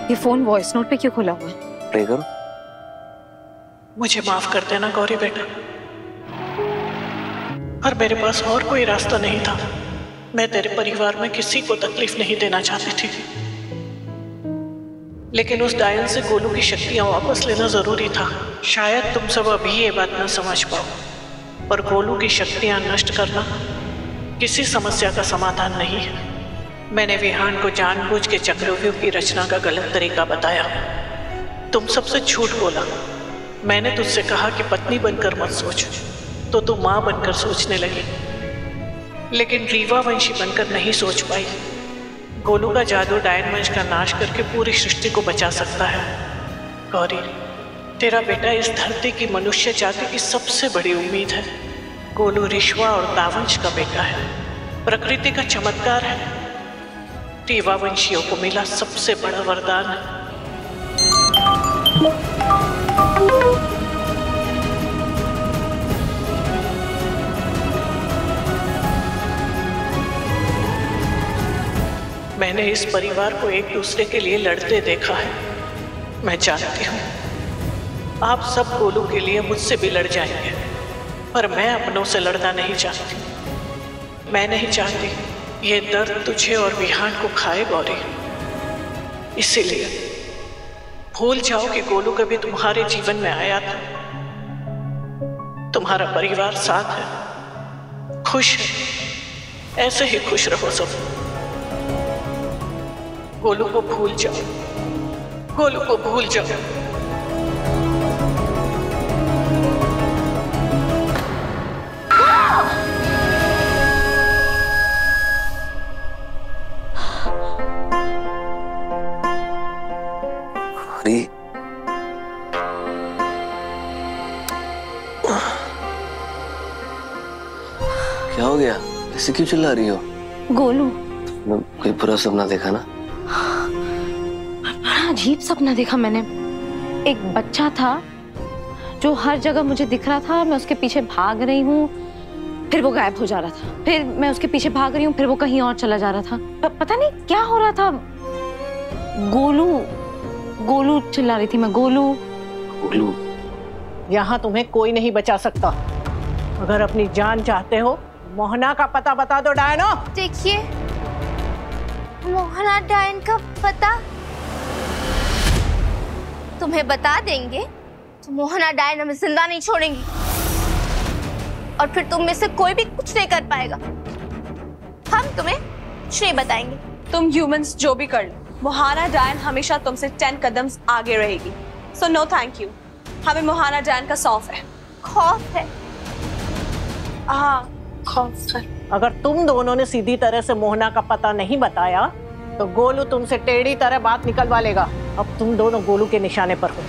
ये phone voice note पे क्यों खुला हुआ है? प्ले करो। मुझे माफ कर देना गौरी बेटा, पर मेरे पास और कोई रास्ता नहीं था। मैं तेरे परिवार में किसी को तकलीफ नहीं देना चाहती थी, लेकिन उस डायन से गोलू की शक्तियां वापस लेना जरूरी था। शायद तुम सब अभी ये बात न समझ पाओ, पर गोलू की शक्तियां नष्ट करना किसी समस्या का समाधान नहीं है। मैंने विहान को जानबूझ के चक्रव्यूह की रचना का गलत तरीका बताया। तुम सबसे झूठ बोला। मैंने तुझसे कहा कि पत्नी बनकर मत सोच, तो तू माँ बनकर सोचने लगी, लेकिन रीवा वंशी बनकर नहीं सोच पाई। गोलू का जादू डायन वंश का नाश करके पूरी सृष्टि को बचा सकता है। गौरी, तेरा बेटा इस धरती की मनुष्य जाति की सबसे बड़ी उम्मीद है। गोलू ऋषवा और दावंश का बेटा है, प्रकृति का चमत्कार है, रीवा वंशियों को मिला सबसे बड़ा वरदान है। मैंने इस परिवार को एक दूसरे के लिए लड़ते देखा है। मैं जानती हूँ आप सब गोलू के लिए मुझसे भी लड़ जाएंगे, पर मैं अपनों से लड़ना नहीं चाहती। मैं नहीं चाहती ये दर्द तुझे और विहान को खाए गौरी। इसीलिए भूल जाओ कि गोलू कभी तुम्हारे जीवन में आया था। तुम्हारा परिवार साथ है, खुश है, ऐसे ही खुश रहो सब। गोलू को भूल जाओ, गोलू को भूल जाओ। क्या हो गया? ऐसे क्यों चिल्ला रही हो? गोलू, कोई बुरा सपना देखा ना? बड़ा अजीब सपना देखा मैंने। एक बच्चा था जो हर जगह मुझे दिख रहा था। मैं उसके पीछे भाग रही हूँ, फिर वो गायब हो जा रहा था। फिर मैं उसके पीछे भाग रही हूँ, फिर वो कहीं और चला जा रहा था। पता नहीं क्या हो रहा था। गोलू गोलू चिल्ला रही थी मैं, गोलू गोलू। यहाँ तुम्हें कोई नहीं बचा सकता। अगर अपनी जान चाहते हो, मोहना का पता बता दो डायनो। देखिए, मोहना डायन का पता तुम्हें बता देंगे तो मोहना डायन हमें जिंदा नहीं छोड़ेंगी, और फिर तुम में से कोई भी कुछ नहीं कर पाएगा। हम तुम्हें कुछ नहीं बताएंगे। तुम ह्यूमंस जो भी कर लो, मोहना डायन हमेशा तुमसे 10 कदम आगे रहेगी। So no thank you. हमें मोहना डायन का खौफ है। खौफ है? हाँ, खौफ है। अगर तुम दोनों ने सीधी तरह से मोहना का पता नहीं बताया तो गोलू तुमसे टेढ़ी तरह बात निकलवा लेगा। अब तुम दोनों गोलू के निशाने पर हो।